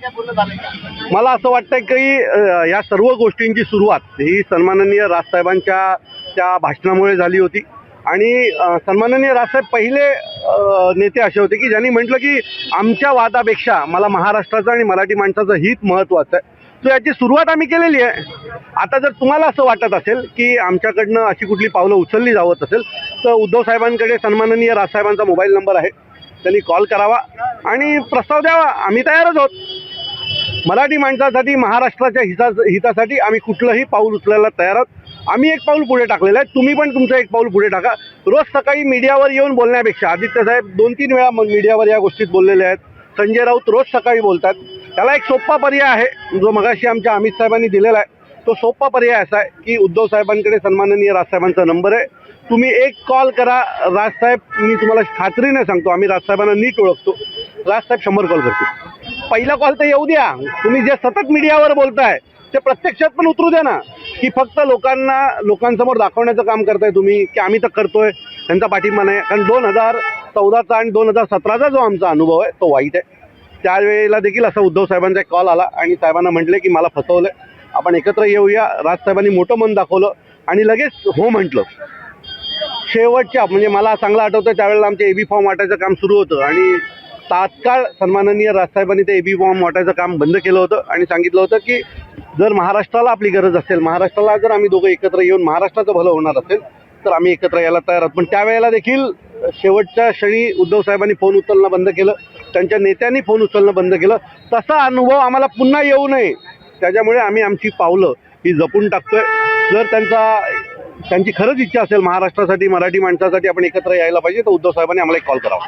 याच्यावरती काय बोलणं झालंय का? मला असं वाटतंय की या सर्व गोष्टींची सुरुवात ही सन्माननीय राजसाहेबांच्या त्या भाषणामुळे झाली होती. आणि सन्माननीय राजसाहेब पहिले नेते असे होते की ज्यांनी म्हटलं की आमच्या वादापेक्षा मला महाराष्ट्राचं आणि मराठी माणसाचं हित महत्त्वाचं आहे. तर याची सुरुवात आम्ही केलेली आहे. आता जर तुम्हाला असं वाटत असेल की आमच्याकडनं अशी कुठली पावलं उचलली जावत असेल तर उद्धव साहेबांकडे सन्माननीय राजसाहेबांचा मोबाईल नंबर आहे. त्यांनी कॉल करावा आणि प्रस्ताव द्यावा. आम्ही तयारच आहोत. मराठी माणसासाठी महाराष्ट्राच्या हितासाठी आम्ही कुठलंही पाऊल उचलायला तयार आहोत. आम्ही एक पाऊल पुढे टाकलेलं आहे. तुम्ही पण तुमचं एक पाऊल पुढे टाका. रोज सकाळी मीडियावर येऊन बोलण्यापेक्षा आदित्य साहेब 2-3 वेळा मीडियावर या गोष्टीत बोललेले आहेत. संजय राऊत रोज सकाळी बोलतात. त्याला एक सोपा पर्याय आहे जो मगाशी आमच्या अमित साहेबांनी दिलेला आहे. तो सोपा पर्याय असा आहे की उद्धव साहेबांकडे सन्माननीय राजसाहेबांचा नंबर आहे. तुम्ही एक कॉल करा. राजसाहेब, मी तुम्हाला खात्रीने सांगतो, आम्ही राजसाहेबांना नीट ओळखतो. राजसाहेब 100 कॉल करतील. पहिला कॉल तर येऊ द्या. तुम्ही जे सतत मीडियावर बोलताय ते प्रत्यक्षात पण उतरू द्या ना. की फक्त लोकांसमोर दाखवण्याचं काम करताय तुम्ही की आम्ही तर करतोय, त्यांचा पाठिंबा नाही. कारण 2014चा आणि 2017चा जो आमचा अनुभव आहे तो वाईट आहे. त्यावेळेला देखील असा उद्धव साहेबांचा एक कॉल आला आणि साहेबांना म्हटले की मला फसवलं, आपण एकत्र येऊया. राजसाहेबांनी मोठं मन दाखवलं आणि लगेच हो म्हटलं. शेवटच्या म्हणजे मला चांगलं आठवतं त्यावेळेला आमचे एबी फॉर्म वाटायचं काम सुरू होतं आणि तात्काळ सन्माननीय राजसाहेबांनी ते एबी फॉर्म वाटायचं काम बंद केलं होतं आणि सांगितलं होतं की जर महाराष्ट्राला आपली गरज असेल, महाराष्ट्राला जर आम्ही दोघं एकत्र येऊन महाराष्ट्राचं भलं होणार असेल तर आम्ही एकत्र यायला तयार आहोत. पण त्यावेळेला देखील शेवटच्या क्षणी उद्धव साहेबांनी फोन उचलणं बंद केलं. त्यांच्या नेत्यांनी फोन उचलणं बंद केलं. तसा अनुभव आम्हाला पुन्हा येऊ नये त्याच्यामुळे आम्ही आमची पावलं ही जपून टाकतोय. जर त्यांची खरंच इच्छा असेल महाराष्ट्रासाठी, मराठी माणसासाठी आपण एकत्र यायला पाहिजे तर उद्धव साहेबांनी आम्हाला एक कॉल करावा.